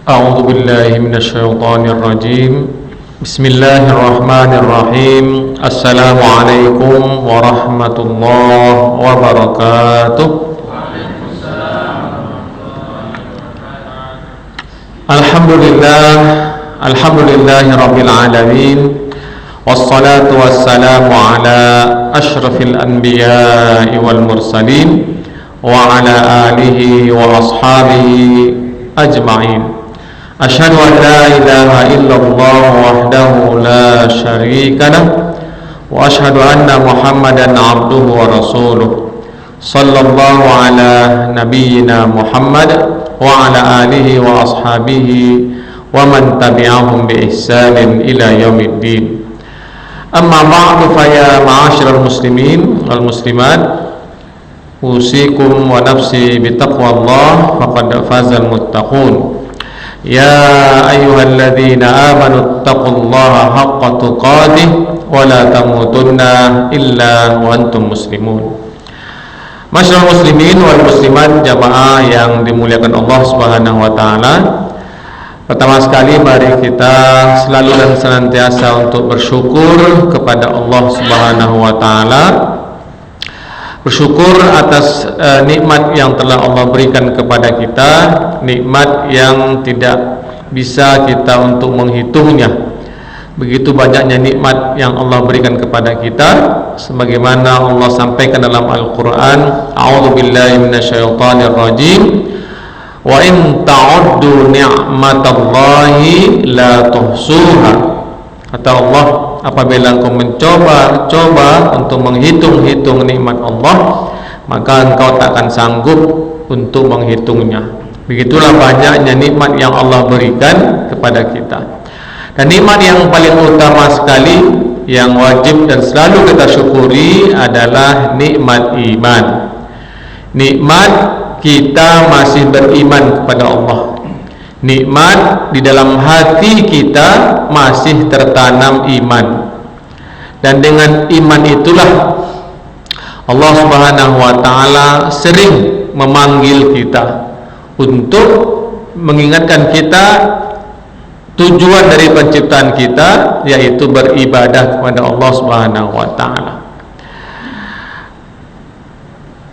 أعوذ بالله من الشيطان الرجيم بسم الله الرحمن الرحيم السلام عليكم ورحمة الله وبركاته الحمد لله رب العالمين والصلاة والسلام على أشرف الأنبياء والمرسلين وعلى آله وأصحابه أجمعين أشهد أن لا إله إلا الله وحده لا شريك له وأشهد أن محمدا عبده ورسوله صلى الله على نبينا محمد وعلى آله وأصحابه ومن تبعهم بإحسان إلى يوم الدين أما بعد فيا معاشر المسلمين والمسلمات أوصيكم ونفسي بتقوى الله فقد فاز المتقون يا أيها الذين آمنوا اتقوا الله حق تقاته ولا تموتن إلا وأنتم مسلمون. Masyaallah muslimin wal muslimat jamaah yang dimuliakan Allah Subhanahu wa taala. Pertama sekali mari kita selalu dan senantiasa untuk bersyukur kepada Allah Subhanahu wa taala. Bersyukur atas nikmat yang telah Allah berikan kepada kita, nikmat yang tidak bisa kita untuk menghitungnya. Begitu banyaknya nikmat yang Allah berikan kepada kita, sebagaimana Allah sampaikan dalam Al-Quran, A'udzubillahi minasyaitonir rajim, wa in ta'uddu ni'matallahi la tuhsuha. Kata Allah, apabila engkau mencoba untuk menghitung nikmat Allah, maka engkau tak akan sanggup untuk menghitungnya. Begitulah banyaknya nikmat yang Allah berikan kepada kita. Dan nikmat yang paling utama sekali yang wajib dan selalu kita syukuri adalah nikmat iman. Nikmat kita masih beriman kepada Allah. Nikmat di dalam hati kita masih tertanam iman. Dan dengan iman itulah Allah Subhanahu wa taala sering memanggil kita untuk mengingatkan kita tujuan dari penciptaan kita, yaitu beribadah kepada Allah Subhanahu wa taala.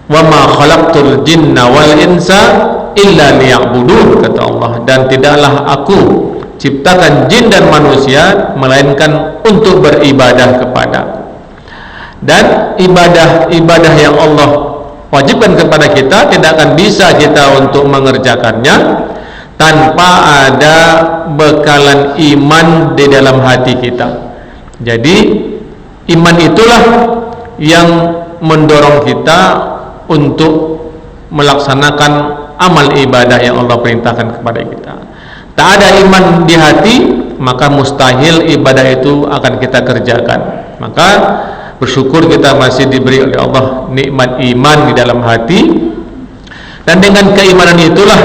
Wa ma khalaqtul jinna wal insa illa liya'budun, kata Allah, dan tidaklah aku ciptakan jin dan manusia melainkan untuk beribadah kepadaku. Dan ibadah yang Allah wajibkan kepada kita tidak akan bisa kita untuk mengerjakannya tanpa ada bekalan iman di dalam hati kita. Jadi iman itulah yang mendorong kita untuk melaksanakan amal ibadah yang Allah perintahkan kepada kita. Tak ada iman di hati, maka mustahil ibadah itu akan kita kerjakan. Maka bersyukur kita masih diberi oleh Allah nikmat iman di dalam hati, dan dengan keimanan itulah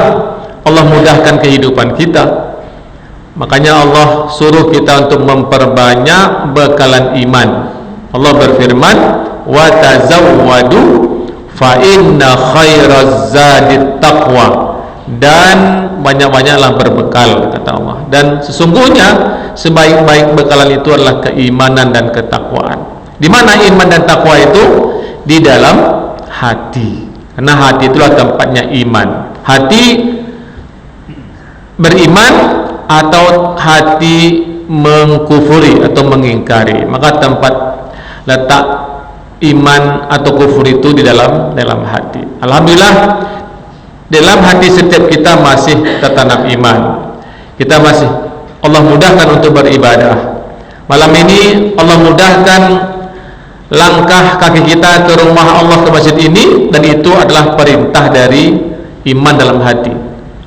Allah mudahkan kehidupan kita. Makanya Allah suruh kita untuk memperbanyak bekalan iman. Allah berfirman, wa tazawwadu fa inna khairaz zadit taqwa, dan banyak-banyaklah berbekal, kata Allah, dan sesungguhnya sebaik-baik bekalan itu adalah keimanan dan ketakwaan. Di mana iman dan takwa itu? Di dalam hati. Karena hati itulah tempatnya iman. Hati beriman atau hati mengkufuri atau mengingkari, maka tempat letak iman atau kufur itu di dalam hati. Alhamdulillah, dalam hati setiap kita masih tertanam iman. Kita masih, Allah mudahkan untuk beribadah. Malam ini Allah mudahkan langkah kaki kita ke rumah Allah, ke masjid ini, dan itu adalah perintah dari iman dalam hati.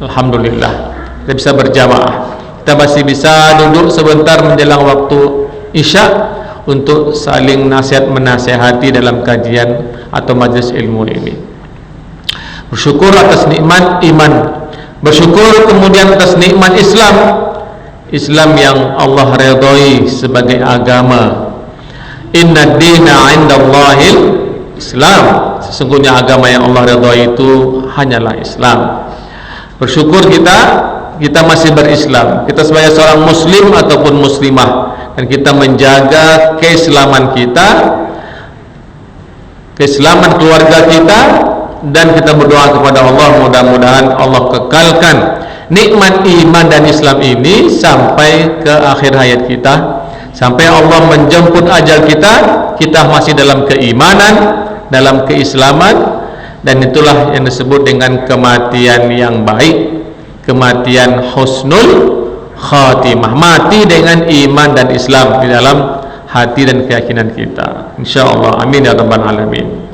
Alhamdulillah, kita bisa berjamaah. Kita masih bisa duduk sebentar menjelang waktu Isya untuk saling menasihati dalam kajian atau majlis ilmu ini. Bersyukur atas nikmat iman, bersyukur kemudian atas nikmat Islam yang Allah redhoi sebagai agama. Inna dina 'indallahil Islam, sesungguhnya agama yang Allah redhoi itu hanyalah Islam. Bersyukur kita kita masih berislam, kita sebagai seorang muslim ataupun muslimah, dan kita menjaga keislaman kita, keislaman keluarga kita, dan kita berdoa kepada Allah mudah-mudahan Allah kekalkan nikmat iman dan Islam ini sampai ke akhir hayat kita, sampai Allah menjemput ajal kita, kita masih dalam keimanan, dalam keislaman, dan itulah yang disebut dengan kematian yang baik, kematian husnul khatimah, mati dengan iman dan Islam di dalam hati dan keyakinan kita, insyaallah. Amin ya rabbal alamin.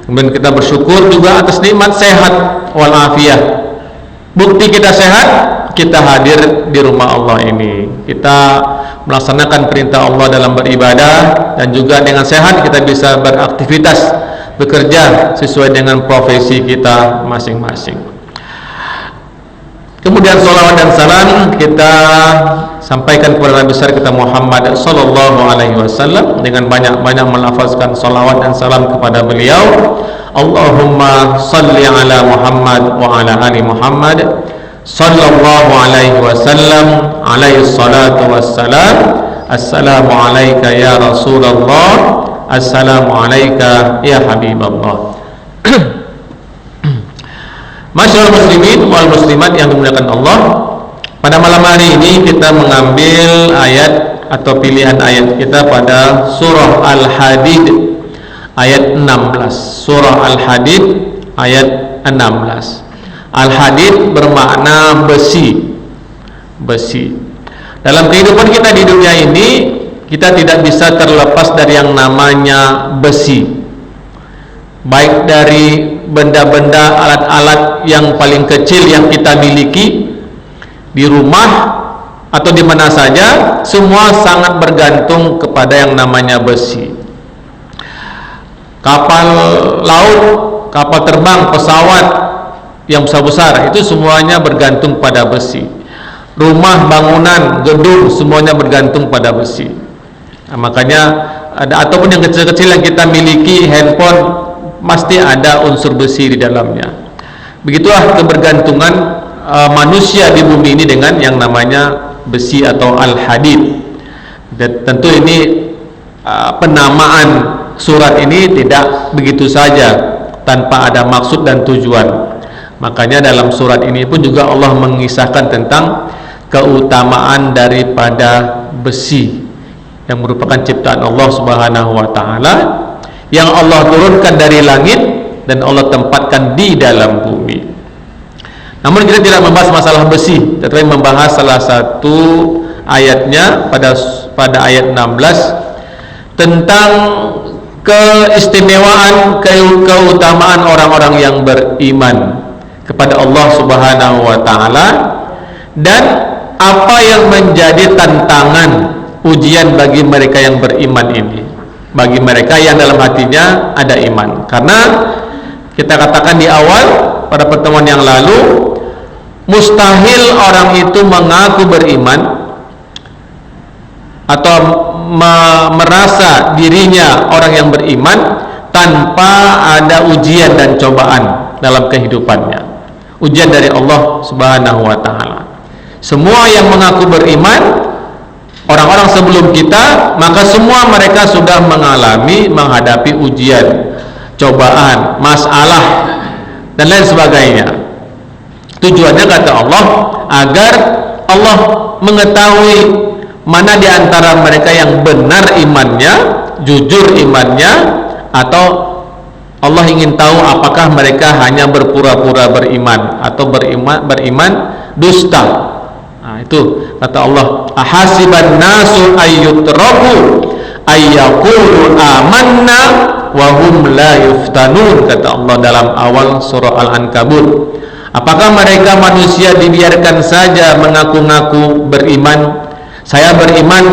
Kemudian kita bersyukur juga atas nikmat sehat walafiat. Bukti kita sehat, kita hadir di rumah Allah ini, kita melaksanakan perintah Allah dalam beribadah, dan juga dengan sehat kita bisa beraktivitas, bekerja sesuai dengan profesi kita masing-masing. Kemudian salawat dan salam kita sampaikan kepada Nabi besar kita Muhammad sallallahu alaihi wasallam dengan banyak-banyak melafazkan salawat dan salam kepada beliau. Allahumma salli ala Muhammad wa ala ali Muhammad sallallahu alaihi wasallam, alaihi salatu wassalam. Assalamu alayka ya Rasulullah, assalamu alayka ya Habiballah. Masyaallah muslimin wal muslimat yang dimuliakan Allah, pada malam hari ini kita mengambil ayat atau pilihan ayat kita pada surah Al-Hadid ayat 16. Surah Al-Hadid ayat 16. Al-Hadid bermakna besi. Besi. Dalam kehidupan kita di dunia ini, kita tidak bisa terlepas dari yang namanya besi. Baik dari benda-benda, alat-alat yang paling kecil yang kita miliki di rumah atau di mana saja, semua sangat bergantung kepada yang namanya besi. Kapal laut, kapal terbang, pesawat yang besar-besar, itu semuanya bergantung pada besi. Rumah, bangunan, gedung, semuanya bergantung pada besi. Nah, makanya ada, ataupun yang kecil-kecil yang kita miliki, handphone, pasti ada unsur besi di dalamnya. Begitulah kebergantungan manusia di bumi ini dengan yang namanya besi atau al-hadid. Dan tentu ini penamaan surat ini tidak begitu saja tanpa ada maksud dan tujuan. Makanya dalam surat ini pun juga Allah mengisahkan tentang keutamaan daripada besi yang merupakan ciptaan Allah Subhanahu wa taala, yang Allah turunkan dari langit dan Allah tempatkan di dalam bumi. Namun kita tidak membahas masalah besi, tetapi membahas salah satu ayatnya pada ayat 16 tentang keistimewaan, keutamaan orang-orang yang beriman kepada Allah Subhanahu wa taala, dan apa yang menjadi tantangan ujian bagi mereka yang beriman ini, bagi mereka yang dalam hatinya ada iman. Karena kita katakan di awal pada pertemuan yang lalu, mustahil orang itu mengaku beriman atau merasa dirinya orang yang beriman tanpa ada ujian dan cobaan dalam kehidupannya, ujian dari Allah Subhanahu wa taala. Semua yang mengaku beriman, orang-orang sebelum kita, maka semua mereka sudah menghadapi ujian, cobaan, masalah, dan lain sebagainya. Tujuannya kata Allah agar Allah mengetahui mana di antara mereka yang benar imannya, jujur imannya, atau Allah ingin tahu apakah mereka hanya berpura-pura beriman atau beriman dusta. Nah, itu kata Allah, ahasiban nasu ayyutraku ayyaqulu amanna wa hum la yuftanun, kata Allah dalam awal surah Al-Ankabut. Apakah mereka manusia dibiarkan saja mengaku-ngaku beriman, saya beriman,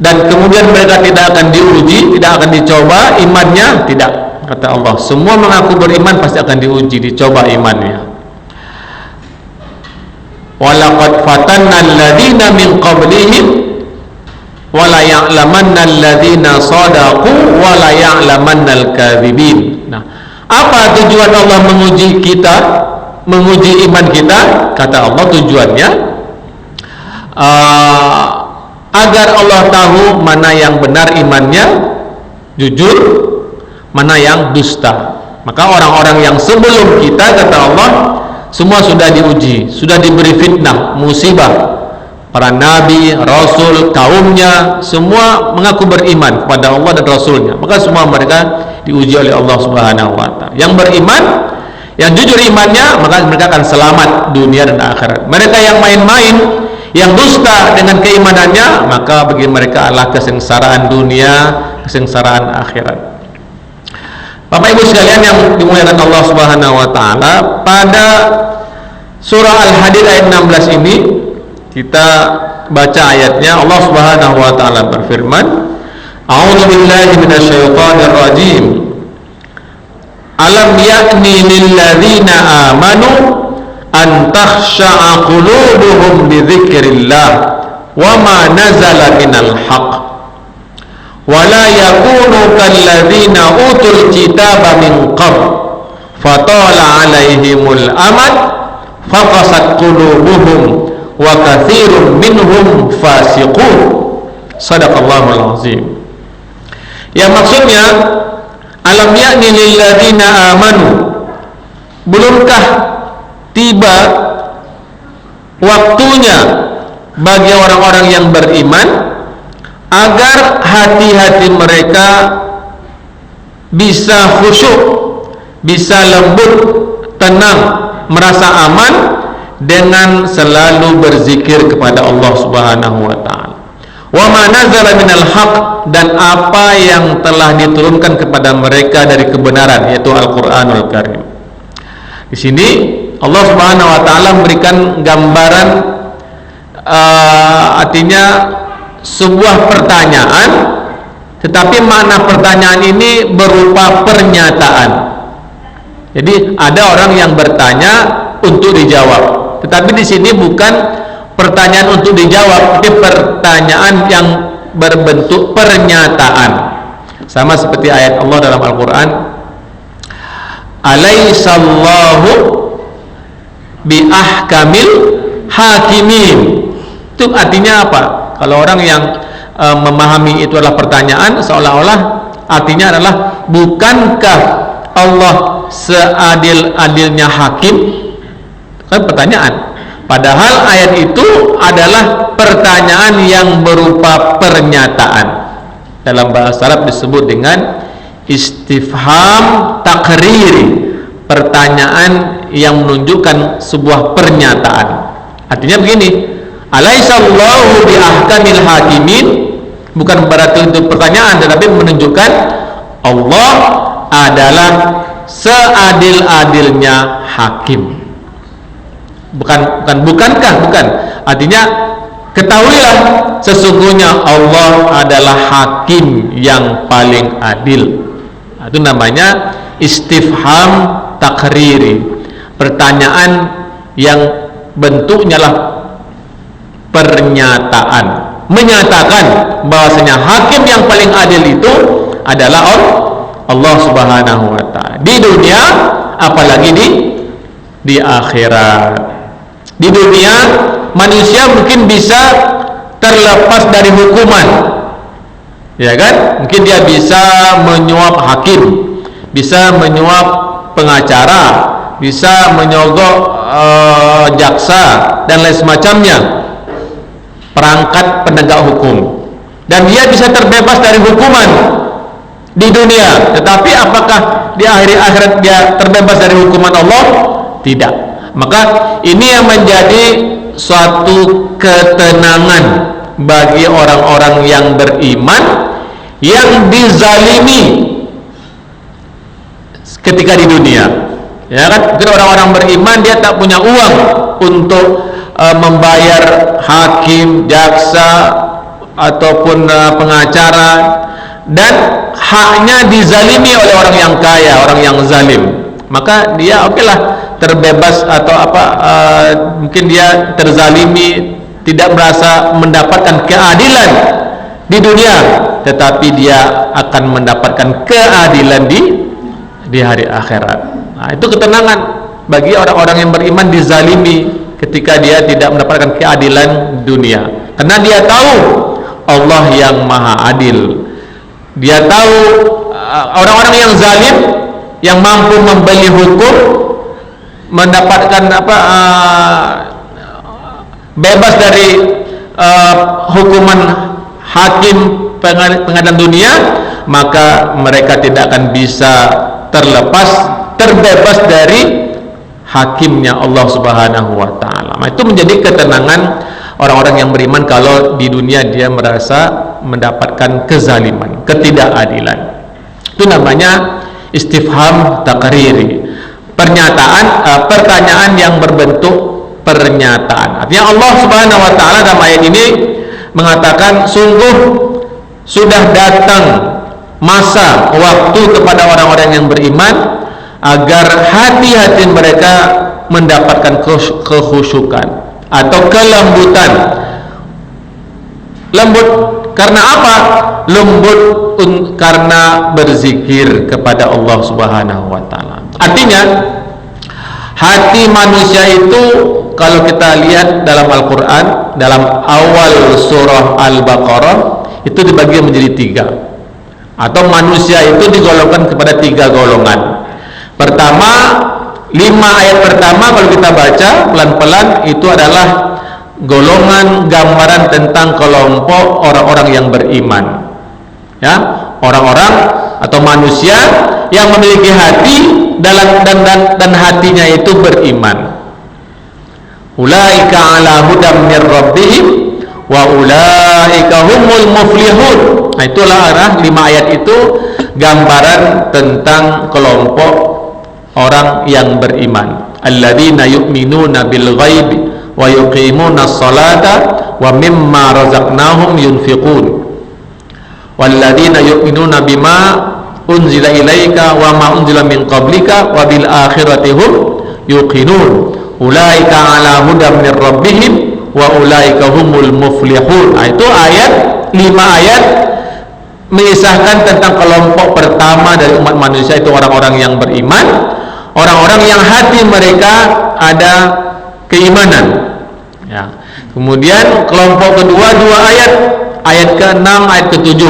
dan kemudian mereka tidak akan diuji, tidak akan dicoba imannya? Tidak, kata Allah. Semua mengaku beriman pasti akan diuji, dicoba imannya. Walaqad fatanna alladhina min qablihim wala ya'lamanna alladhina sadaqu wala ya'lamanna al-kadhibin. Nah, apa tujuan Allah menguji kita? menguji iman kita, kata Allah tujuannya agar Allah tahu mana yang benar imannya, jujur, mana yang dusta. Maka orang-orang yang sebelum kita, kata Allah, semua sudah diuji, sudah diberi fitnah, musibah. Para nabi, rasul, kaumnya semua mengaku beriman kepada Allah dan Rasulnya, maka semua mereka diuji oleh Allah Subhanahu wa Ta'ala. Yang beriman, yang jujur imannya, maka mereka akan selamat dunia dan akhirat. Mereka yang main-main, yang dusta dengan keimanannya, maka bagi mereka adalah kesengsaraan dunia, kesengsaraan akhirat. Bapak Ibu sekalian yang dimuliakan Allah Subhanahu wa Ta'ala, pada surah Al-Hadid ayat 16 ini kita baca ayatnya. Allah Subhanahu wa Ta'ala berfirman, A'udzu billahi minasyaitonir rajim. Alam ya'ni lil ladzina amanu an takhsha'a qulubuhum bi dzikrillah wa ma nazala minal haqq wa la yakunu kal ladzina utul kitaba min qabl fatala 'alaihimul amad faqasat qulubuhum wa katsirun minhum fasiqun. Shadaqallahul azim. Ya, maksudnya alam ya'ni lil ladzina amanu, belumkah tiba waktunya bagi orang-orang yang beriman agar hati-hati mereka bisa khusyuk, bisa lembut, tenang, merasa aman dengan selalu berzikir kepada Allah Subhanahu wa Ta'ala. Wa ma nazala minal haq, dan apa yang telah diturunkan kepada mereka dari kebenaran, yaitu Al-Qur'anul Karim. Di sini Allah Subhanahu wa Ta'ala memberikan gambaran, artinya sebuah pertanyaan, tetapi makna pertanyaan ini berupa pernyataan. Jadi ada orang yang bertanya untuk dijawab. Tetapi di sini bukan pertanyaan untuk dijawab, tapi pertanyaan yang berbentuk pernyataan. Sama seperti ayat Allah dalam Al-Quran, Alaihissallahu biahkamil hakimin. Itu artinya apa? Kalau orang yang memahami itu adalah pertanyaan, seolah-olah artinya adalah, bukankah Allah seadil-adilnya hakim? Kan pertanyaan. Padahal ayat itu adalah pertanyaan yang berupa pernyataan. Dalam bahasa Arab disebut dengan istifham takriri, pertanyaan yang menunjukkan sebuah pernyataan. Artinya begini, Alaihissallahu biahkamil hakimin, bukan berarti itu pertanyaan, tetapi menunjukkan Allah adalah seadil-adilnya hakim. Bukan. Artinya ketahuilah sesungguhnya Allah adalah hakim yang paling adil. Itu namanya istifham takriri, pertanyaan yang bentuknya lah pernyataan, menyatakan bahwasanya hakim yang paling adil itu adalah Allah Subhanahu wa Ta'ala, di dunia apalagi di akhirat. Di dunia manusia mungkin bisa terlepas dari hukuman, ya kan? Mungkin dia bisa menyuap hakim, bisa menyuap pengacara, bisa menyogok jaksa dan lain semacamnya, perangkat penegak hukum, dan dia bisa terbebas dari hukuman di dunia. Tetapi apakah di akhirat dia terbebas dari hukuman Allah? Tidak. Maka ini yang menjadi suatu ketenangan bagi orang-orang yang beriman yang dizalimi ketika di dunia. Ya kan? Mungkin orang-orang beriman dia tak punya uang untuk membayar hakim, jaksa ataupun pengacara, dan haknya dizalimi oleh orang yang kaya, orang yang zalim. Maka dia okelah terbebas atau mungkin dia terzalimi, tidak merasa mendapatkan keadilan di dunia, tetapi dia akan mendapatkan keadilan di hari akhirat. Nah, itu ketenangan bagi orang-orang yang beriman dizalimi ketika dia tidak mendapatkan keadilan dunia, karena dia tahu Allah yang maha adil. Dia tahu orang-orang yang zalim, yang mampu membeli hukum, mendapatkan bebas dari hukuman hakim pengadilan dunia, maka mereka tidak akan bisa terbebas dari hakimnya Allah Subhanahu wa taala. Itu menjadi ketenangan orang-orang yang beriman kalau di dunia dia merasa mendapatkan kezaliman, ketidakadilan. Itu namanya istifham takriri. Pertanyaan yang berbentuk pernyataan. Artinya Allah Subhanahu wa taala dalam ayat ini mengatakan, sungguh sudah datang masa waktu kepada orang-orang yang beriman agar hati-hati mereka mendapatkan kekhusyukan atau kelembutan. Lembut karena apa? Lembut karena berzikir kepada Allah Subhanahu wa taala. Artinya hati manusia itu, kalau kita lihat dalam Al-Quran, dalam awal surah Al-Baqarah, itu dibagi menjadi 3, atau manusia itu digolongkan kepada 3 golongan. Pertama, 5 ayat pertama kalau kita baca pelan-pelan, itu adalah golongan gambaran tentang kelompok orang-orang yang beriman, ya, orang-orang atau manusia yang memiliki hati dan hatinya itu beriman. Ulaika ala hudam mir rabbihim wa ulaika humul muflihun. Nah, itulah arah 5 ayat itu gambaran tentang kelompok orang yang beriman. Alladzina yu'minuna bil ghaibi wa yuqimuna as-salata wa mimma razaqnahum yunfiqun. Walladzina yu'minuna bima unzila ilaika wa ma unzila min qablika wa bil akhirati hum yuqinun. Ulaika ala hudam mir rabbihim wa ulaika humul muflihun. Nah, itu ayat 5 ayat mengisahkan tentang kelompok pertama dari umat manusia, itu orang-orang yang beriman, orang-orang yang hati mereka ada keimanan, ya. Kemudian kelompok kedua 2 ayat, ayat ke-6 ayat ke-7,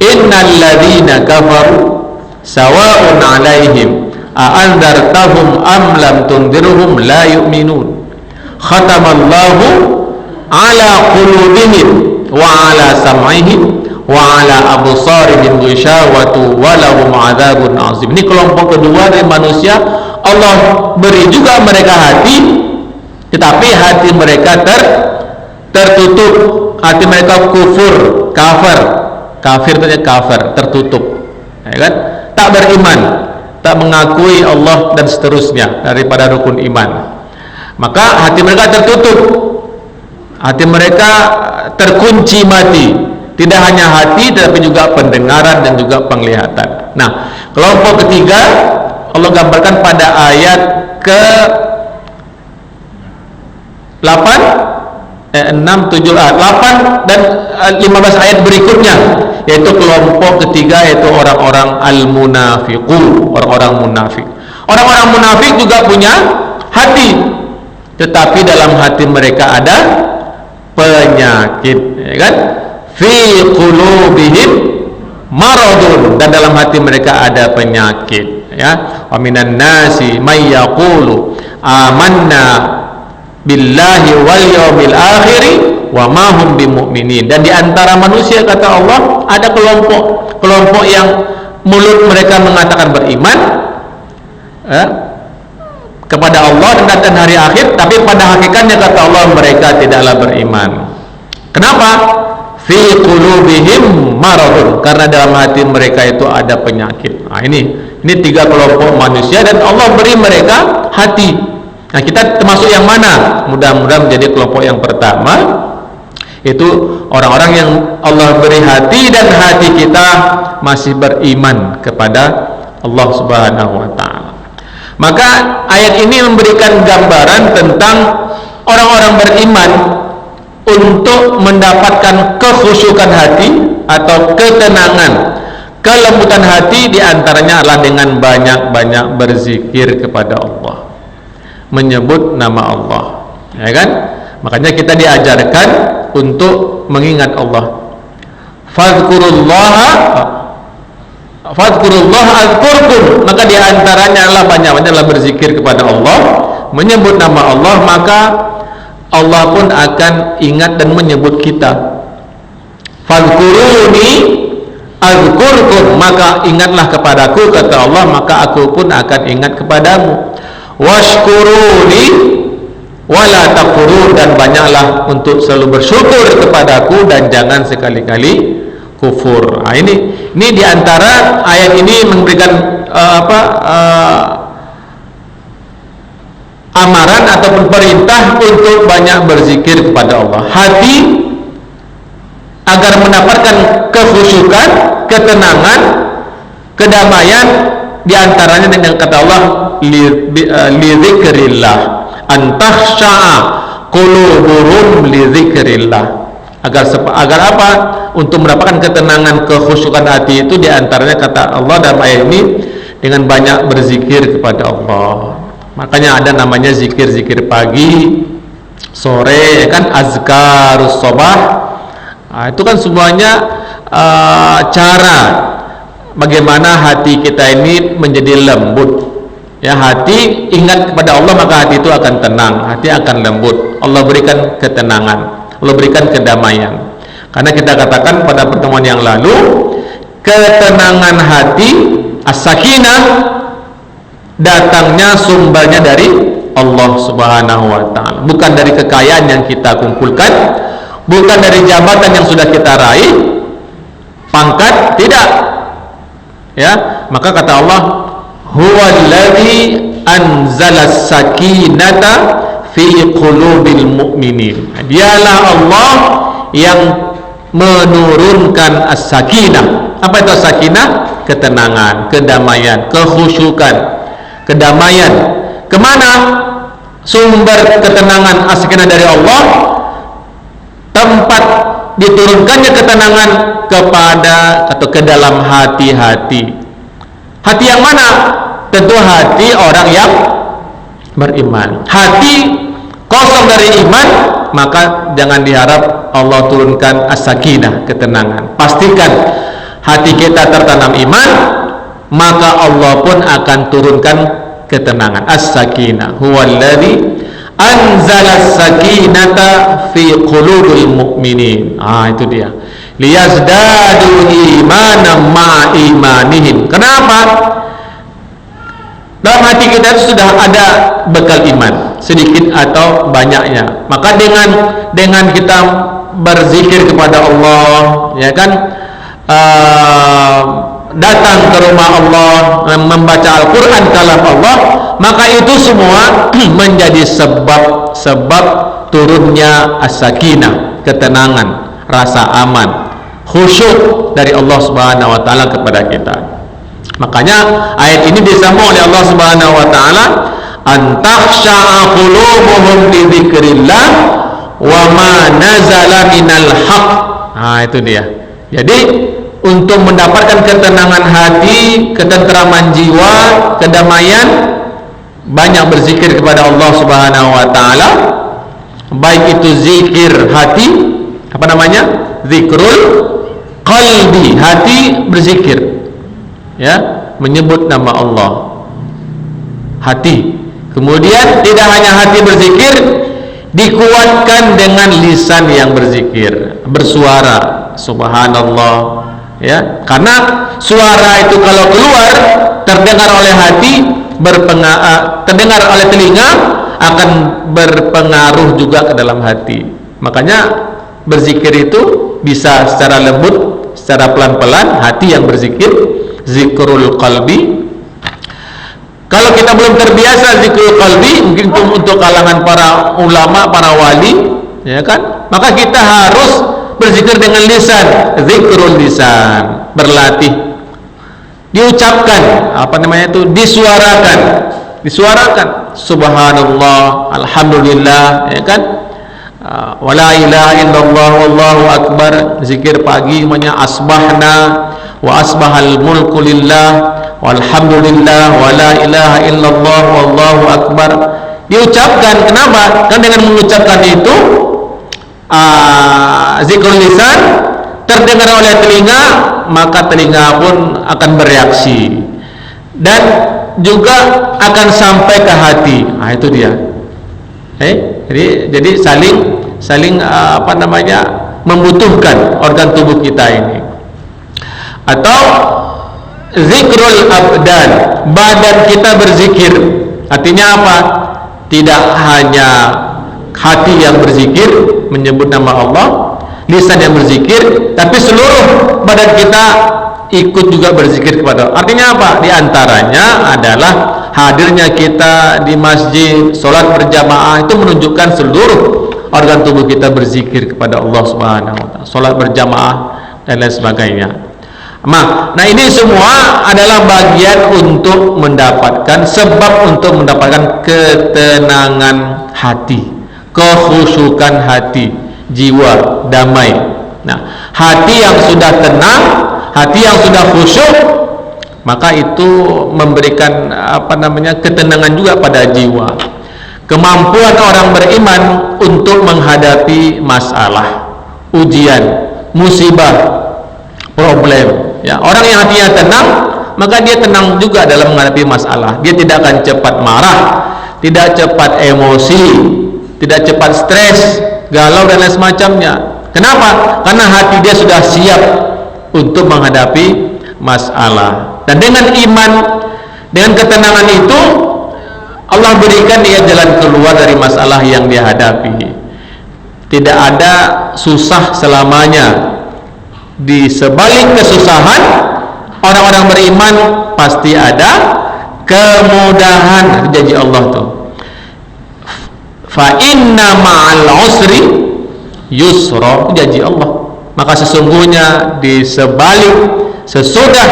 innal ladzina kafaru sawa'un 'alaihim a'andartahum am lam tundirhum la yu'minun khatamallahu ala qulubihim wa ala sam'ihim wa ala absarihim ghishawatu wa lahum 'adzabun 'azim. Ini kelompok kedua dari manusia. Allah beri juga mereka hati, tetapi hati mereka tertutup, hati mereka kafir, tertutup, ya kan? Tak beriman, tak mengakui Allah dan seterusnya daripada rukun iman. Maka hati mereka tertutup, hati mereka terkunci mati. Tidak hanya hati, tetapi juga pendengaran dan juga penglihatan. Nah, kelompok ketiga Allah gambarkan pada ayat ke 8 dan 15 ayat berikutnya, yaitu kelompok ketiga, yaitu orang-orang al-munafiqun, orang-orang munafik. Orang-orang munafik juga punya hati, tetapi dalam hati mereka ada penyakit, ya kan? Fi qulubihim maradun, dan dalam hati mereka ada penyakit, ya. Wa minan nasi may yaqulu amanna billahi wal yawmil akhir wa ma hum bimu'minin. Dan di antara manusia, kata Allah, ada kelompok yang mulut mereka mengatakan beriman, ya, kepada Allah dan hari akhir, tapi pada hakikatnya, kata Allah, mereka tidaklah beriman. Kenapa? Fi qulubihim maradun, karena dalam hati mereka itu ada penyakit. Nah, ini 3 kelompok manusia, dan Allah beri mereka hati. Nah, kita termasuk yang mana? Mudah-mudahan menjadi kelompok yang pertama, itu orang-orang yang Allah beri hati dan hati kita masih beriman kepada Allah Subhanahu wa taala. Maka ayat ini memberikan gambaran tentang orang-orang beriman untuk mendapatkan kekhusyukan hati atau ketenangan, kelembutan hati, diantaranya adalah dengan banyak-banyak berzikir kepada Allah. menyebut nama Allah, ya kan? Makanya kita diajarkan untuk mengingat Allah. Fadhkurullaha azkurkum, maka diantaranya adalah banyak-banyaklah berzikir kepada Allah, menyebut nama Allah, maka Allah pun akan ingat dan menyebut kita. Fadhkuruni azkurkum, maka ingatlah kepadaku, kata Allah, maka aku pun akan ingat kepadamu. Washkuruni wala takfurun, dan banyaklah untuk selalu bersyukur kepadaku dan jangan sekali-kali kufur. Nah, ini diantara ayat ini memberikan amaran ataupun perintah untuk banyak berzikir kepada Allah. Hati agar mendapatkan kekhusyukan, ketenangan, kedamaian, diantaranya dengan kata Allah li dzikrillah, antakhsha'a qulubuhum li dzikrillah. Agar apa? Untuk mendapatkan ketenangan, kekhusyukan hati itu diantaranya kata Allah dalam ayat ini dengan banyak berzikir kepada Allah. Makanya ada namanya zikir-zikir pagi, sore, ya kan, azkarus sabah. Nah, itu kan semuanya cara bagaimana hati kita ini menjadi lembut. Ya, hati ingat kepada Allah, maka hati itu akan tenang, hati akan lembut. Allah berikan ketenangan, Allah berikan kedamaian. Karena kita katakan pada pertemuan yang lalu, ketenangan hati, as-sakinah, datangnya sumbernya dari Allah Subhanahu wa taala, bukan dari kekayaan yang kita kumpulkan, bukan dari jabatan yang sudah kita raih, pangkat, tidak. Ya, maka kata Allah, huwallazi anzalas sakinata fi qulubil mu'minin. Dialah Allah yang menurunkan as-sakinah. Apa itu as-sakinah? Ketenangan, kedamaian, kekhusyukan, kedamaian. Kemana sumber ketenangan as-sakinah dari Allah? Tempat diturunkannya ketenangan kepada atau ke dalam hati-hati. Hati yang mana? Tentu hati orang yang beriman. Hati kosong dari iman, maka jangan diharap Allah turunkan as-sakinah, ketenangan. Pastikan hati kita tertanam iman, maka Allah pun akan turunkan ketenangan, as-sakinah. Huwallazi anzalas sakinata fi qulubil mu'minin. Itu dia. Liyazdadu imanan ma'a imanihim. Kenapa? Dalam hati kita itu sudah ada bekal iman, sedikit atau banyaknya. Maka dengan kita berzikir kepada Allah, ya kan, datang ke rumah Allah, membaca Al-Quran, kalam Allah, maka itu semua menjadi sebab turunnya as-sakinah, ketenangan, rasa aman, khusyuk dari Allah Subhanahu wa taala kepada kita. Makanya ayat ini disambung oleh Allah Subhanahu wa taala, antakhsha'a qulubuhum li dzikrillah wa ma nazala minal haqq. Itu dia. Jadi untuk mendapatkan ketenangan hati, ketentraman jiwa, kedamaian, banyak berzikir kepada Allah Subhanahu wa taala. Baik itu zikir hati, apa namanya? Zikrul qalbi, hati berzikir. Ya, menyebut nama Allah. Hati. Kemudian tidak hanya hati berzikir, dikuatkan dengan lisan yang berzikir, bersuara subhanallah. Ya, karena suara itu kalau keluar terdengar oleh hati, terdengar oleh telinga, akan berpengaruh juga ke dalam hati. Makanya berzikir itu bisa secara lembut, secara pelan-pelan, hati yang berzikir, zikrul qalbi. Kalau kita belum terbiasa zikrul qalbi, mungkin untuk kalangan para ulama, para wali, ya kan, maka kita harus berzikir dengan lisan, zikrul lisan, berlatih, diucapkan, apa namanya itu, disuarakan, subhanallah, alhamdulillah, ya kan, wala ilaha illallah wallahu akbar. Zikir pagi namanya asbahna wa asbahal mulku lillah walhamdulillah wala ilaha illallah wallahu akbar. diucapkan. Kenapa? Kan dengan mengucapkan itu zikrul lisan terdengar oleh telinga, maka telinga pun akan bereaksi dan juga akan sampai ke hati. Nah, itu dia. Jadi saling membutuhkan organ tubuh kita ini. Atau zikrul abdan, badan kita berzikir. Artinya apa? Tidak hanya hati yang berzikir menyebut nama Allah, lisan yang berzikir, tapi seluruh badan kita ikut juga berzikir kepada Allah. Artinya apa? Di antaranya adalah hadirnya kita di masjid, sholat berjamaah, itu menunjukkan seluruh organ tubuh kita berzikir kepada Allah Subhanahu wa taala. Sholat berjamaah dan lain sebagainya. Nah, ini semua adalah bagian untuk mendapatkan, sebab untuk mendapatkan ketenangan hati, kekhusyukan hati, jiwa damai. Nah, hati yang sudah tenang, hati yang sudah khusyuk, maka itu memberikan ketenangan juga pada jiwa. Kemampuan orang beriman untuk menghadapi masalah, ujian, musibah, problem. Ya, orang yang hatinya tenang, maka dia tenang juga dalam menghadapi masalah. Dia tidak akan cepat marah, tidak cepat emosi, tidak cepat stres, galau dan lain semacamnya. Kenapa? Karena hati dia sudah siap untuk menghadapi masalah. Dan dengan iman, dengan ketenangan itu, Allah berikan dia jalan keluar dari masalah yang dia hadapi. Tidak ada susah selamanya. Di sebalik kesusahan, orang-orang beriman pasti ada kemudahan. Janji Allah tuh, fa inna ma'al usri yusra, janji Allah. Maka sesungguhnya di sebalik, sesudah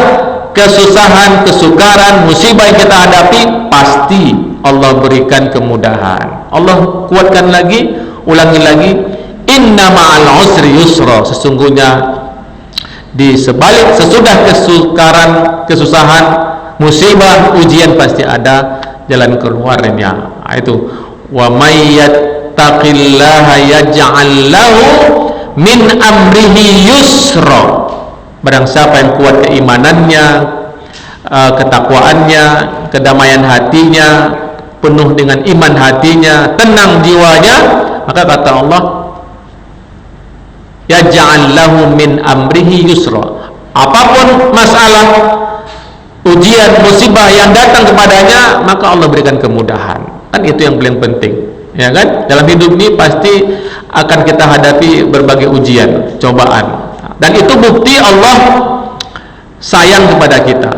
kesusahan, kesukaran, musibah yang kita hadapi, pasti Allah berikan kemudahan. Allah kuatkan lagi, ulangi lagi, inna ma'al usri yusra. Sesungguhnya di sebalik, sesudah kesukaran, kesusahan, musibah, ujian, pasti ada jalan keluarnya. Itu wa may yattaqillaha yaj'al lahu min amrihi yusra. Barang siapa yang kuat keimanannya, ketakwaannya, kedamaian hatinya, penuh dengan iman hatinya, tenang jiwanya, maka kata Allah, yaj'al lahu min amrihi yusra. Apapun masalah, ujian, musibah yang datang kepadanya, maka Allah berikan kemudahan. Kan itu yang paling penting, ya kan? Dalam hidup ini pasti akan kita hadapi berbagai ujian, cobaan. Dan itu bukti Allah sayang kepada kita.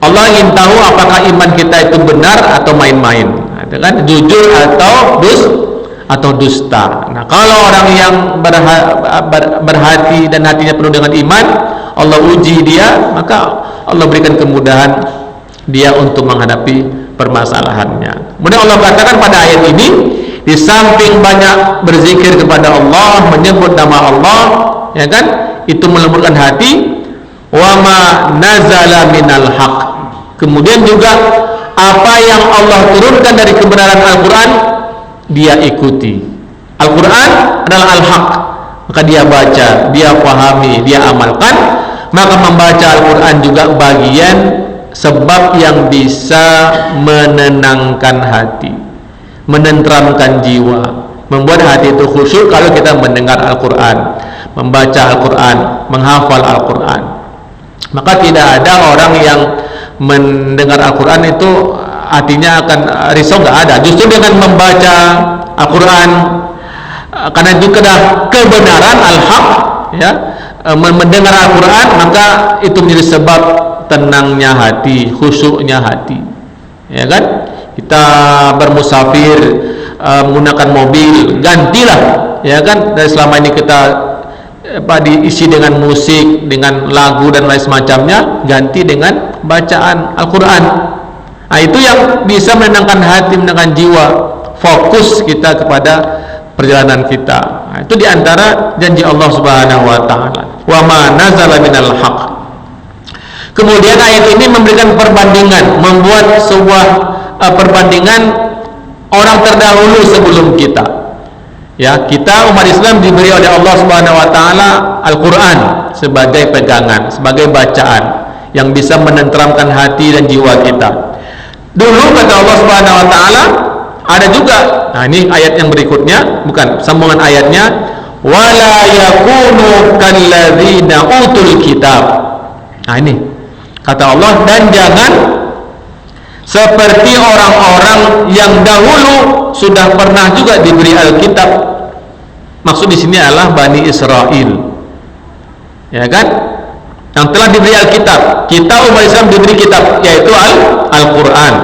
Allah ingin tahu apakah iman kita itu benar atau main-main, kan? Jujur atau dusta. Nah, kalau orang yang berhati dan hatinya penuh dengan iman, Allah uji dia, maka Allah berikan kemudahan dia untuk menghadapi permasalahannya. Kemudian Allah katakan pada ayat ini, di samping banyak berzikir kepada Allah, menyebut nama Allah, ya kan, itu melembutkan hati. Wa ma nazala minal haq. Kemudian juga apa yang Allah turunkan dari kebenaran Al-Quran, dia ikuti. Al-Quran adalah al-haq, maka dia baca, dia pahami, dia amalkan. Maka membaca Al-Quran juga bagian sebab yang bisa menenangkan hati, menenteramkan jiwa, membuat hati itu khusyuk kalau kita mendengar Al-Quran, membaca Al-Quran, menghafal Al-Quran. Maka tidak ada orang yang mendengar Al-Quran itu hatinya akan risau, nggak ada. Justru dengan membaca Al-Quran, karena itu kebenaran al-haq, ya, mendengar Al-Quran, maka itu menjadi sebab tenangnya hati, khusyuknya hati, ya kan? Kita bermusafir menggunakan mobil, gantilah, ya kan? Dan selama ini kita diisi dengan musik, dengan lagu dan lain semacamnya, ganti dengan bacaan Al-Quran. Nah, itu yang bisa menenangkan hati, menenangkan jiwa, fokus kita kepada perjalanan kita. Nah, itu diantara janji Allah Subhanahu wa ta'ala, wa ma nazala minal haq. Kemudian ayat ini memberikan perbandingan, membuat sebuah perbandingan orang terdahulu sebelum kita. Ya, kita umat Islam diberi oleh Allah Subhanahu wa taala Al-Qur'an sebagai pegangan, sebagai bacaan yang bisa menenteramkan hati dan jiwa kita. Dulu kata Allah Subhanahu wa taala ada juga. Nah, ini ayat yang berikutnya, bukan sambungan ayatnya, wala yakunu kalladzina utul kitab. Nah, ini kata Allah, dan jangan seperti orang-orang yang dahulu sudah pernah juga diberi Alkitab. Maksud di sini adalah Bani Israel, ya kan? Yang telah diberi Alkitab. Kita umat Islam diberi kitab, yaitu Al-Quran.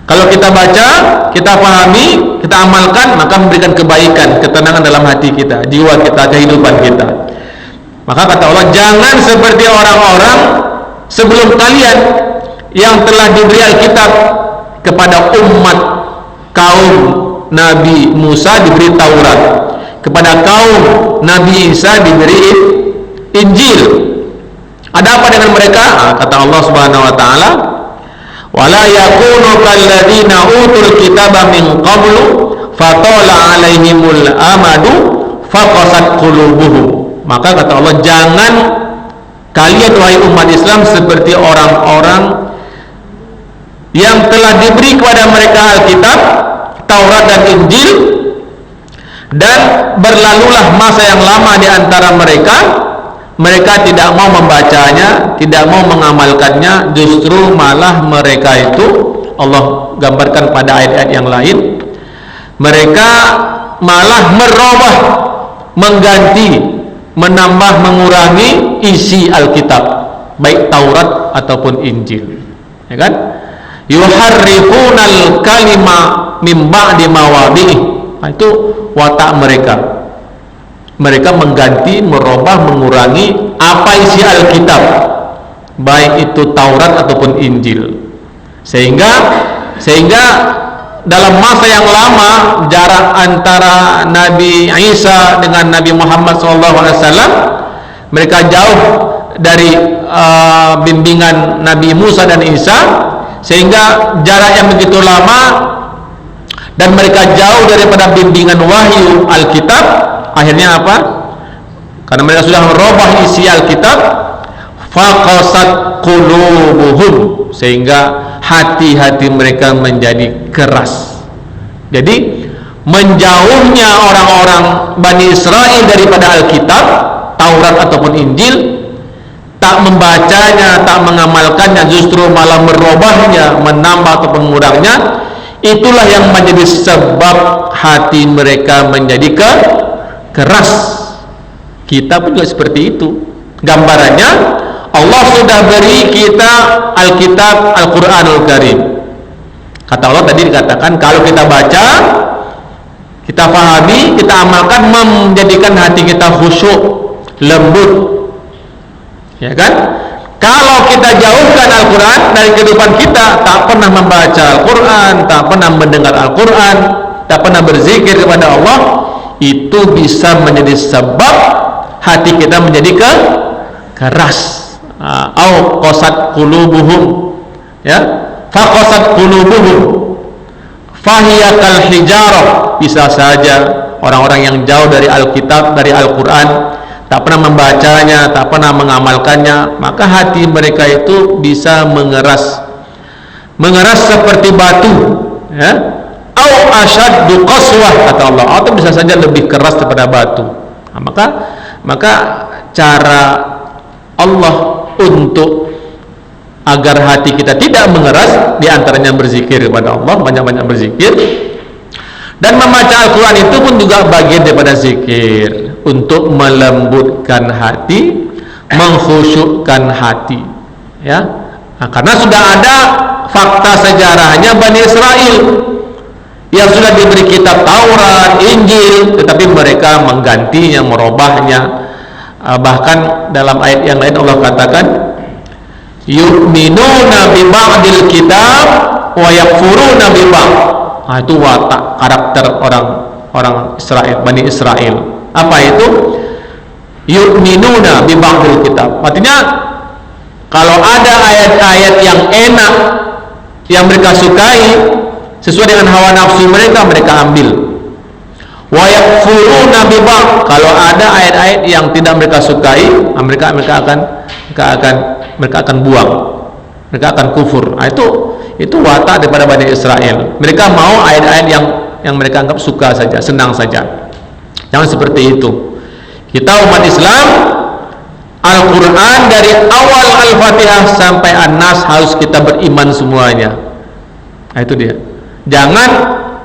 Kalau kita baca, kita pahami, kita amalkan, maka memberikan kebaikan, ketenangan dalam hati kita, jiwa kita, kehidupan kita. Maka kata Allah, jangan seperti orang-orang sebelum kalian yang telah diberi Alkitab. Kepada umat kaum Nabi Musa diberi Taurat, kepada kaum Nabi Isa diberi Injil. Ada apa dengan mereka? Kata Allah Subhanahu wa taala, wala yakunu kalladzina utul kitaba min qablu fatala alaihimul amadu faqasat qulubuhum. Maka kata Allah, jangan kalian wahai umat Islam seperti orang-orang yang telah diberi kepada mereka Alkitab, Taurat dan Injil, dan berlalulah masa yang lama di antara mereka, mereka tidak mau membacanya, tidak mau mengamalkannya, justru malah mereka itu, Allah gambarkan pada ayat-ayat yang lain, mereka malah merubah, mengganti, menambah, mengurangi isi Alkitab, baik Taurat ataupun Injil, ya kan? Yuharrifunal kalima min ba'di mawadhi'i. Itu watak mereka. Mereka mengganti, merubah, mengurangi apa isi Alkitab, baik itu Taurat ataupun Injil. Sehingga dalam masa yang lama, jarak antara Nabi Isa dengan Nabi Muhammad SAW, mereka jauh dari bimbingan Nabi Musa dan Isa, sehingga jarak yang begitu lama dan mereka jauh daripada bimbingan wahyu Alkitab. Akhirnya apa? Karena mereka sudah merubah isi Alkitab, faqasat qulubuhum, sehingga hati-hati mereka menjadi keras. Jadi menjauhnya orang-orang Bani Israel daripada Alkitab, Taurat ataupun Injil, tak membacanya, tak mengamalkannya, justru malah merubahnya, menambah atau mengurangnya, itulah yang menjadi sebab hati mereka menjadi keras. Kita pun juga seperti itu. Gambarannya, Allah sudah beri kita Alkitab, Al-Quranul Karim. Kata Allah tadi dikatakan, kalau kita baca, kita pahami, kita amalkan, menjadikan hati kita khusyuk, lembut, ya kan? Kalau kita jauhkan Al-Quran dari kehidupan kita, tak pernah membaca Al-Quran, tak pernah mendengar Al-Quran, tak pernah berzikir kepada Allah, itu bisa menjadi sebab hati kita menjadi keras. Au qasat qulubuhum, ya, faqasat qulubuhum fahiya kal hijarah. Bisa saja orang-orang yang jauh dari Alkitab, dari Al-Quran, tak pernah membacanya, tak pernah mengamalkannya, maka hati mereka itu bisa mengeras seperti batu, ya. Au asyaddu qaswah, kata Allah, atau bisa saja lebih keras daripada batu. Nah, maka cara Allah untuk agar hati kita tidak mengeras, diantaranya berzikir kepada Allah, banyak-banyak berzikir, dan membaca Al-Quran itu pun juga bagian daripada zikir, untuk melembutkan hati, mengkhusyukkan hati, ya. Nah, karena sudah ada fakta sejarahnya Bani Israel yang sudah diberi kitab Taurat, Injil, tetapi mereka menggantinya, merubahnya. Bahkan dalam ayat yang lain Allah katakan, yu'minuna bi ba'dil kitab wa yakfuruna bi ba'd. Nah, itu watak karakter orang Israel, Bani Israel. Apa itu? Yu'minuna bi ba'dil kitab. Artinya kalau ada ayat-ayat yang enak, yang mereka sukai, sesuai dengan hawa nafsu mereka, mereka ambil. Wa yakfuruna bi ba'd, kalau ada ayat-ayat yang tidak mereka sukai, mereka akan buang, mereka akan kufur. Itu watak daripada Bani Israel. Mereka mau ayat-ayat yang mereka anggap suka saja, senang saja. Jangan seperti itu. Kita umat Islam, Al-Quran dari awal Al-Fatihah sampai An-Nas harus kita beriman semuanya. Nah, itu dia. Jangan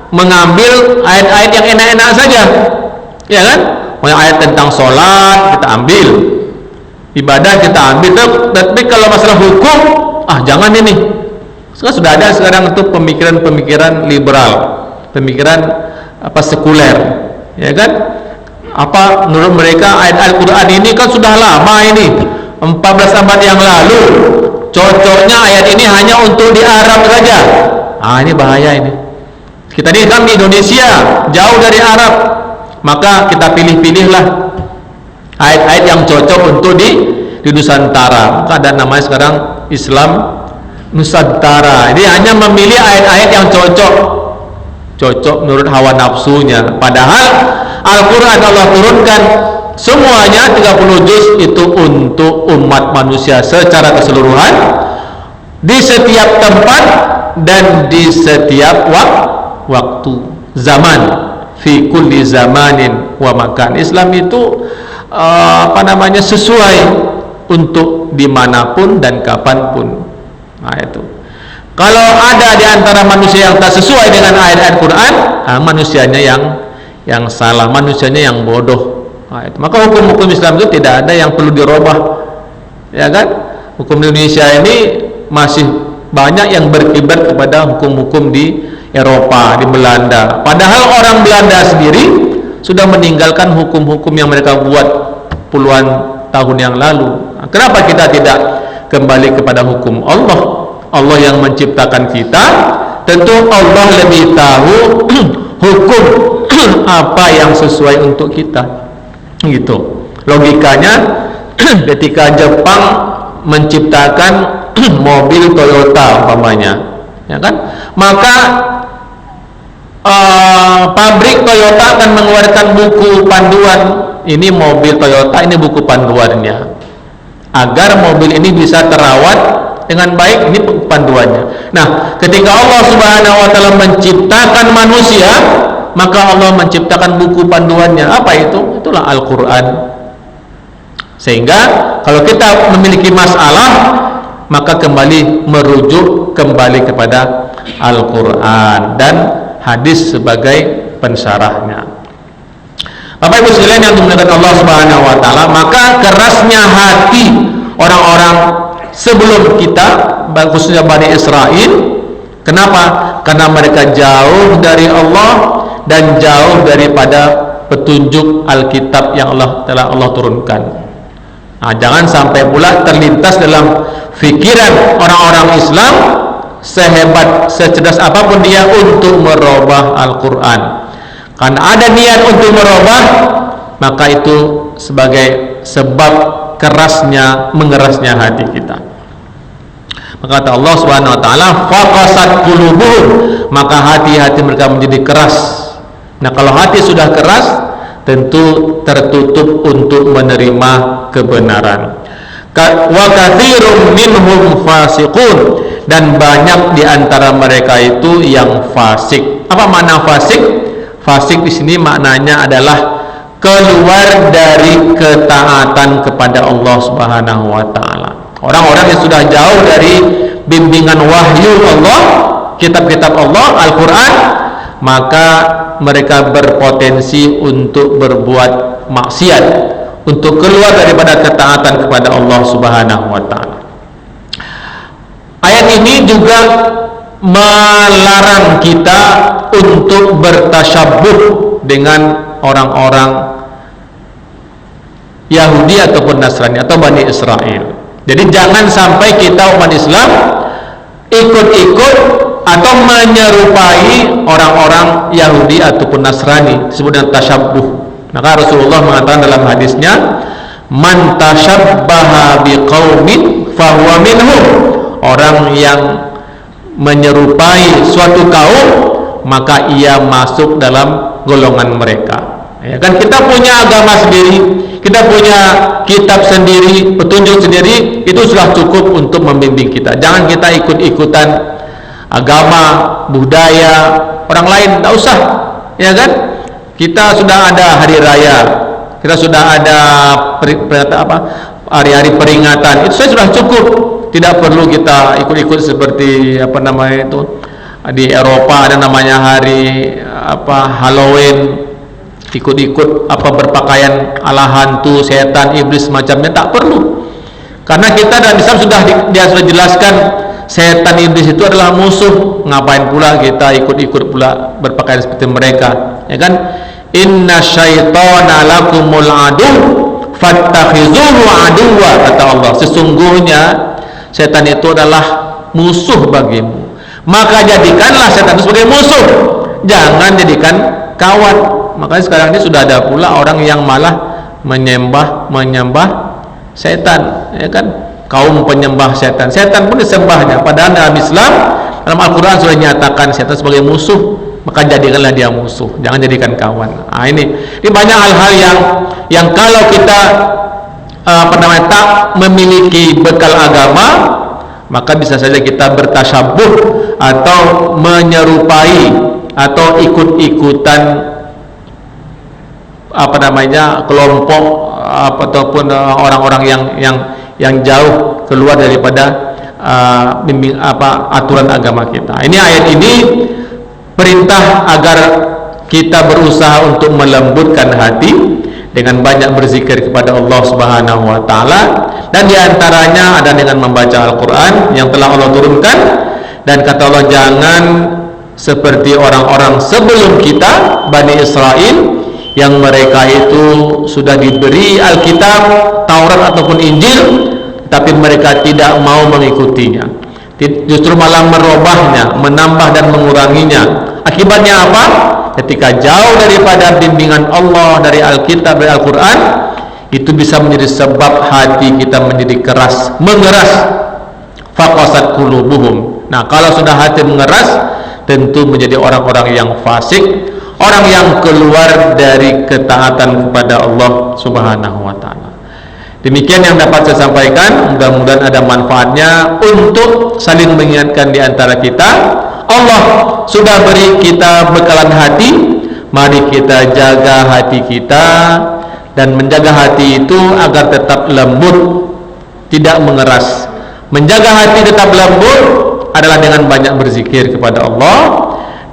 mengambil ayat-ayat yang enak-enak saja, ya kan? Ayat tentang sholat kita ambil, ibadah kita ambil, tapi kalau masalah hukum, jangan ini. Sudah ada sekarang itu pemikiran-pemikiran liberal, pemikiran sekuler, ya kan? Menurut mereka ayat Al-Quran ini kan sudah lama, ini 14 abad yang lalu, cocoknya ayat ini hanya untuk di Arab saja. Ini bahaya ini. Kita ini kan di Indonesia, jauh dari Arab, maka kita pilih-pilihlah ayat-ayat yang cocok untuk di Nusantara. Maka ada namanya sekarang Islam Nusantara. Ini hanya memilih ayat-ayat yang cocok menurut hawa nafsunya. Padahal Al-Quran Allah turunkan semuanya 30 juz itu untuk umat manusia secara keseluruhan, di setiap tempat dan di setiap waktu, zaman, fi kulli zamanin wa makan. Islam itu sesuai untuk dimanapun dan kapanpun. Nah, itu. Kalau ada di antara manusia yang tak sesuai dengan ayat-ayat Quran, manusianya yang salah, manusianya yang bodoh. Nah, itu. Maka hukum-hukum Islam itu tidak ada yang perlu dirubah, ya kan? Hukum Indonesia ini masih banyak yang berkiblat kepada hukum-hukum di Eropa, di Belanda. Padahal orang Belanda sendiri sudah meninggalkan hukum-hukum yang mereka buat puluhan tahun yang lalu. Nah, kenapa kita tidak kembali kepada hukum Allah? Allah yang menciptakan kita, tentu Allah lebih tahu hukum apa yang sesuai untuk kita. Gitu. Logikanya ketika Jepang menciptakan mobil Toyota umpamanya, ya kan? Maka pabrik Toyota akan mengeluarkan buku panduan, ini mobil Toyota, ini buku panduannya, agar mobil ini bisa terawat dengan baik, ini panduannya. Nah, ketika Allah Subhanahu wa taala menciptakan manusia, maka Allah menciptakan buku panduannya. Apa itu? Itulah Al-Quran. Sehingga kalau kita memiliki masalah, maka merujuk kembali kepada Al-Quran dan hadis sebagai pensyarahnya. Bapak Ibu sekalian yang dimuliakan Allah Subhanahu wa taala, maka kerasnya hati orang-orang sebelum kita, khususnya Bani Israel. Kenapa? Karena mereka jauh dari Allah dan jauh daripada petunjuk Alkitab yang Allah turunkan. Nah, jangan sampai pula terlintas dalam fikiran orang-orang Islam, sehebat, secerdas apapun dia, untuk merubah Al-Quran. Karena ada niat untuk merubah, maka itu sebagai sebab mengerasnya hati kita. Maka kata Allah Subhanahu wa taala, faqasat qulubuhum, maka hati-hati mereka menjadi keras. Nah, kalau hati sudah keras, tentu tertutup untuk menerima kebenaran. Wa katsirum minhum fasiqun, dan banyak di antara mereka itu yang fasik. Apa makna fasik? Fasik di sini maknanya adalah keluar dari ketaatan kepada Allah Subhanahu wa taala. Orang-orang yang sudah jauh dari bimbingan wahyu Allah, kitab-kitab Allah, Al-Quran, maka mereka berpotensi untuk berbuat maksiat, untuk keluar daripada ketaatan kepada Allah Subhanahu wa taala. Ayat ini juga melarang kita untuk bertasyabbuh dengan orang-orang Yahudi ataupun Nasrani atau Bani Israel. Jadi jangan sampai kita umat Islam ikut-ikut atau menyerupai orang-orang Yahudi ataupun Nasrani, disebut dengan tasyabbuh. Maka Rasulullah mengatakan dalam hadisnya, man tasyabbaha biqaumin fahuwa minhum, orang yang menyerupai suatu kaum, maka ia masuk dalam golongan mereka. Ya kan, kita punya agama sendiri, kita punya kitab sendiri, petunjuk sendiri, itu sudah cukup untuk membimbing kita. Jangan kita ikut-ikutan agama, budaya orang lain, tidak usah, ya kan? Kita sudah ada hari raya, kita sudah ada hari-hari peringatan, itu sudah cukup. Tidak perlu kita ikut-ikut seperti itu di Eropa ada namanya hari Halloween, ikut-ikut berpakaian ala hantu, setan, iblis macamnya, tak perlu. Karena kita dalam Islam sudah jelaskan setan, iblis itu adalah musuh. Ngapain pula kita ikut-ikut pula berpakaian seperti mereka, ya kan? Inna syaitana lakumul adu fattakhizuhu aduwa, kata Allah, sesungguhnya setan itu adalah musuh bagimu, maka jadikanlah setan itu sebagai musuh, jangan jadikan kawan. Makanya sekarang ini sudah ada pula orang yang malah menyembah setan, ya kan? Kaum penyembah setan, setan pun disembahnya. Padahal dalam Islam, dalam Al-Quran sudah dinyatakan setan sebagai musuh, maka jadikanlah dia musuh, jangan jadikan kawan. Ini banyak hal-hal yang kalau kita tak memiliki bekal agama, maka bisa saja kita bertasyabuh atau menyerupai atau ikut-ikutan kelompok ataupun orang-orang yang jauh keluar daripada aturan agama kita. Ini ayat ini perintah agar kita berusaha untuk melembutkan hati dengan banyak berzikir kepada Allah Subhanahu wa taala, dan diantaranya ada dengan membaca Al-Quran yang telah Allah turunkan. Dan kata Allah, jangan seperti orang-orang sebelum kita, Bani Israel, yang mereka itu sudah diberi Alkitab, Taurat ataupun Injil, tapi mereka tidak mau mengikutinya, justru malah merubahnya, menambah dan menguranginya. Akibatnya apa? Ketika jauh daripada bimbingan Allah dari Alkitab, dari Al-Quran, itu bisa menjadi sebab hati kita menjadi keras, mengeras. Faqasat qulubuhum. Nah, kalau sudah hati mengeras, tentu menjadi orang-orang yang fasik, orang yang keluar dari ketaatan kepada Allah Subhanahu wa taala. Demikian yang dapat saya sampaikan, mudah-mudahan ada manfaatnya untuk saling mengingatkan di antara kita. Allah sudah beri kita bekalan hati, mari kita jaga hati kita, dan menjaga hati itu agar tetap lembut, tidak mengeras. Menjaga hati tetap lembut adalah dengan banyak berzikir kepada Allah,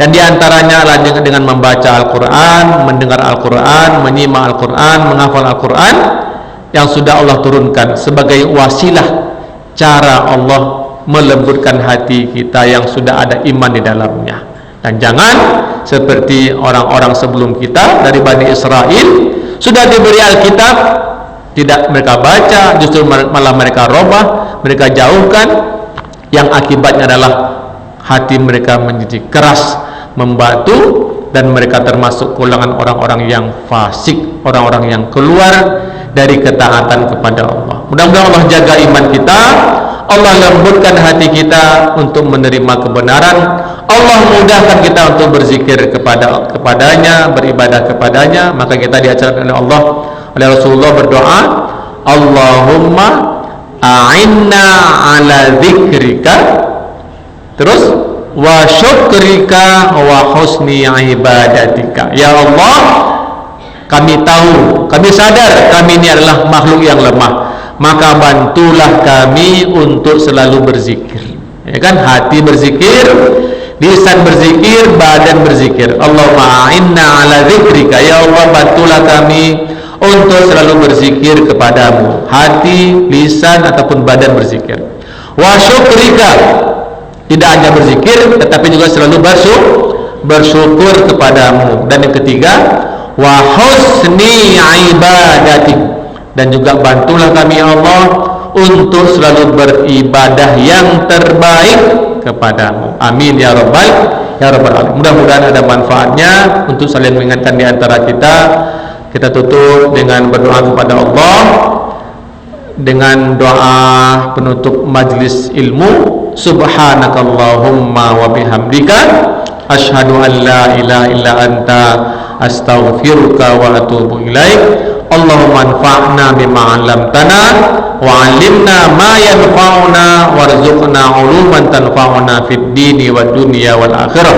dan diantaranya adalah dengan membaca Al-Quran, mendengar Al-Quran, menyimak Al-Quran, menghafal Al-Quran yang sudah Allah turunkan sebagai wasilah cara Allah melembutkan hati kita yang sudah ada iman di dalamnya. Dan jangan seperti orang-orang sebelum kita dari Bani Israel, sudah diberi Alkitab, tidak mereka baca, justru malah mereka robah, mereka jauhkan, yang akibatnya adalah hati mereka menjadi keras, membatu, dan mereka termasuk golongan orang-orang yang fasik, orang-orang yang keluar dari ketaatan kepada Allah. Mudah-mudahan Allah jaga iman kita, Allah lembutkan hati kita untuk menerima kebenaran, Allah mudahkan kita untuk berzikir kepadanya, beribadah kepadanya. Maka kita diajarkan oleh Allah, oleh Rasulullah berdoa, Allahumma a'inna ala dzikrika, terus wa syukrika wa husni ibadatika. Ya Allah, kami tahu, kami sadar kami ini adalah makhluk yang lemah, maka bantulah kami untuk selalu berzikir. Ya kan, hati berzikir, lisan berzikir, badan berzikir. Allahumma a'inna ala dzikrika, ya Allah bantulah kami untuk selalu berzikir kepadamu, hati, lisan ataupun badan berzikir. Wa syukrika, tidak hanya berzikir tetapi juga selalu bersyukur kepadamu. Dan yang ketiga, wa husni ibadatik, dan juga bantulah kami ya Allah untuk selalu beribadah yang terbaik kepadamu. Amin ya rabbal alamin. Mudah-mudahan ada manfaatnya untuk saling mengingatkan di antara kita. Kita tutup dengan berdoa kepada Allah dengan doa penutup majlis ilmu. subhanakallahumma wa bihamdika asyhadu an la ilaha illa anta astaghfiruka wa atubu ilaik. Allahumma anfa'na bima 'allamtana wa 'allimna ma yanfa'una warzuqna 'uluman tanfa'una fid dini wad dunya wal akhirah.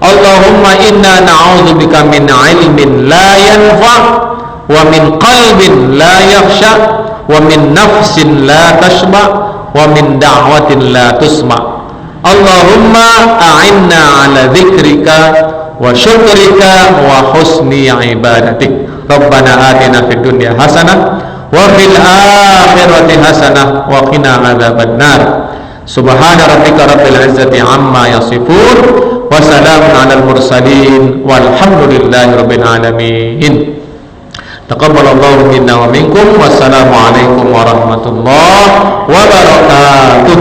Allahumma inna na'udzubika min 'ilmin la yanfa' wa min qalbin la yakhsha wa min nafsin la tashba wa min da'watin la tusma. Allahumma a'inna 'ala dzikrika wa syukrika wa husni ibadatik. Rabbana atina fid dunya hasanah wa fil akhirati hasanah wa qina adzabannar. Subhana rabbika rabbil izzati amma yasifun wa salamun 'alal mursalin walhamdulillahi rabbil alamin. Taqabbalallahu minna wa minkum. Wassalamu alaikum warahmatullahi wabarakatuh.